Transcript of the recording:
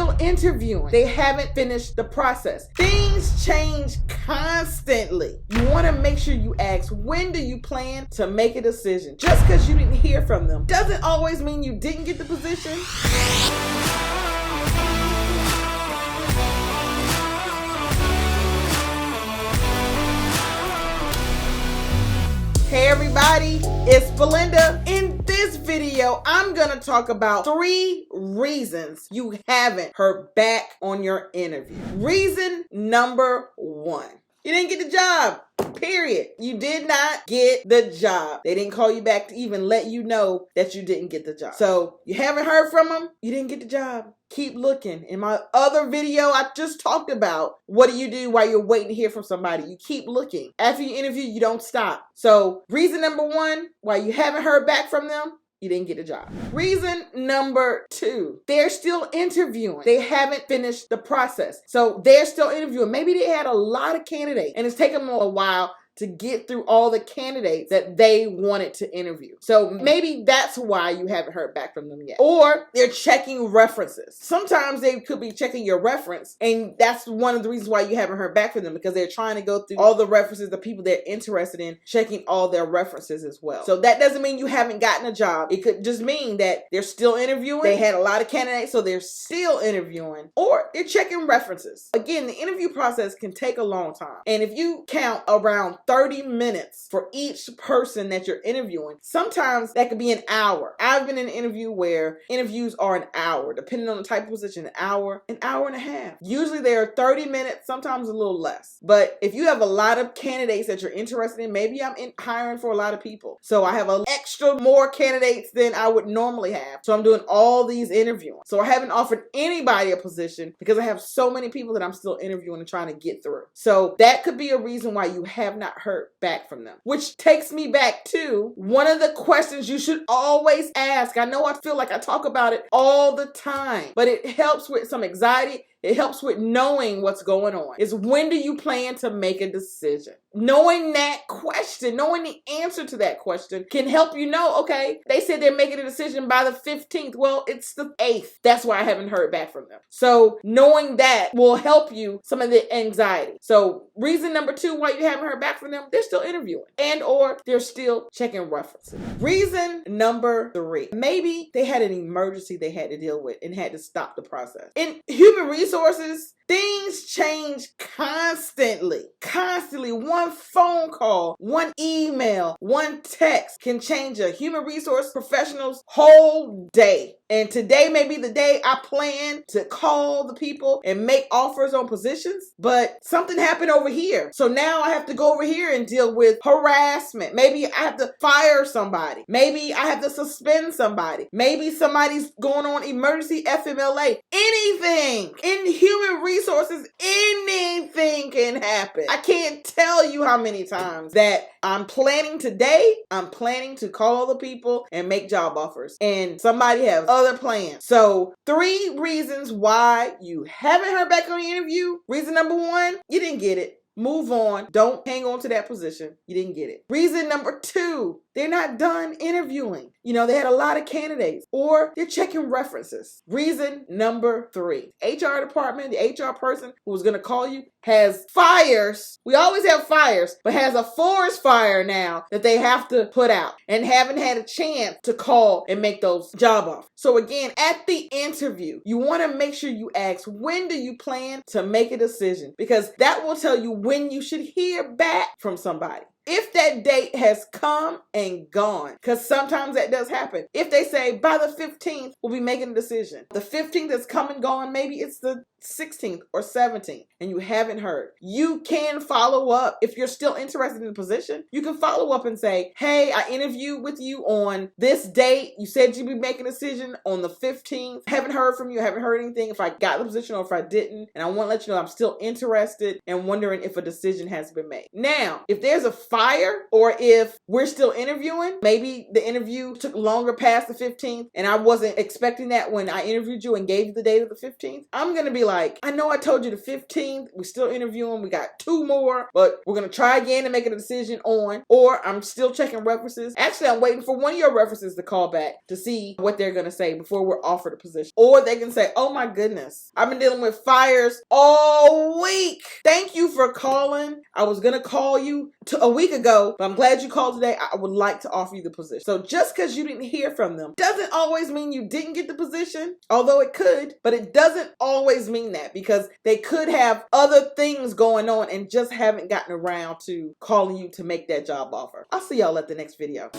still interviewing. They haven't finished the process. Things change constantly. You want to make sure you ask, when do you plan to make a decision? Just because you didn't hear from them doesn't always mean you didn't get the position. Hey everybody, it's Belinda. In this video, I'm gonna talk about 3 reasons you haven't heard back on your interview. Reason number 1, you didn't get the job. Period. You did not get the job. They didn't call you back to even let you know that you didn't get the job. So you haven't heard from them, you didn't get the job. Keep looking. In my other video, I just talked about what do you do while you're waiting to hear from somebody. You keep looking. After you interview, you don't stop. So reason number 1, why you haven't heard back from them, you didn't get a job. Reason number 2, they're still interviewing. They haven't finished the process. So they're still interviewing. Maybe they had a lot of candidates and it's taken them a while to get through all the candidates that they wanted to interview. So maybe that's why you haven't heard back from them yet. Or they're checking references. Sometimes they could be checking your reference, and that's one of the reasons why you haven't heard back from them, because they're trying to go through all the references, the people they're interested in, checking all their references as well. So that doesn't mean you haven't gotten a job. It could just mean that they're still interviewing. They had a lot of candidates, so they're still interviewing, or they're checking references. Again, the interview process can take a long time. And if you count around 30 minutes for each person that you're interviewing, sometimes that could be an hour. I've been in an interview where interviews are an hour, depending on the type of position, an hour and a half. Usually they are 30 minutes, sometimes a little less. But if you have a lot of candidates that you're interested in, maybe I'm hiring for a lot of people. So I have an extra more candidates than I would normally have. So I'm doing all these interviewing. So I haven't offered anybody a position because I have so many people that I'm still interviewing and trying to get through. So that could be a reason why you have not heard back from them. Which takes me back to one of the questions you should always ask. I know I feel like I talk about it all the time, but it helps with some anxiety. It helps with knowing what's going on. Is when do you plan to make a decision? Knowing that question, knowing the answer to that question can help you know, okay, they said they're making a decision by the 15th. Well, it's the 8th. That's why I haven't heard back from them. So knowing that will help you some of the anxiety. So reason number 2 why you haven't heard back from them, they're still interviewing and or they're still checking references. Reason number 3, maybe they had an emergency they had to deal with and had to stop the process. In human resources, things change constantly. One phone call, one email, one text can change a human resource professional's whole day. And today may be the day I plan to call the people and make offers on positions, but something happened over here. So now I have to go over here and deal with harassment. Maybe I have to fire somebody. Maybe I have to suspend somebody. Maybe somebody's going on emergency FMLA. Anything in human resources, anything can happen. I can't tell you how many times that I'm planning to call the people and make job offers, and somebody has other plans. So 3 reasons why you haven't heard back on the interview. Reason number 1, you didn't get it. Move on. Don't hang on to that position. You didn't get it. Reason number 2, they're not done interviewing. They had a lot of candidates, or they're checking references. Reason number 3, HR department, the HR person who was going to call you has fires. We always have fires, but has a forest fire now that they have to put out and haven't had a chance to call and make those job offers. So again, at the interview, you want to make sure you ask, when do you plan to make a decision? Because that will tell you when you should hear back from somebody. If that date has come and gone, because sometimes that does happen. If they say by the 15th, we'll be making a decision. The 15th has come and gone. Maybe it's the 16th or 17th and you haven't heard. You can follow up. If you're still interested in the position, you can follow up and say, hey, I interviewed with you on this date. You said you'd be making a decision on the 15th. Haven't heard from you. Haven't heard anything if I got the position or if I didn't. And I want to let you know I'm still interested and wondering if a decision has been made. Now, if there's a fire, or if we're still interviewing, maybe the interview took longer past the 15th and I wasn't expecting that when I interviewed you and gave you the date of the 15th, I'm going to be like, I know I told you the 15th, we're still interviewing, we got 2 more, but we're going to try again and make a decision on, or I'm still checking references. Actually, I'm waiting for one of your references to call back to see what they're going to say before we're offered a position. Or they can say, oh my goodness, I've been dealing with fires all week. Thank you for calling. I was going to call you a week ago, but I'm glad you called today. I would like to offer you the position. So just because you didn't hear from them doesn't always mean you didn't get the position, although it could, but it doesn't always mean that, because they could have other things going on and just haven't gotten around to calling you to make that job offer. I'll see y'all at the next video.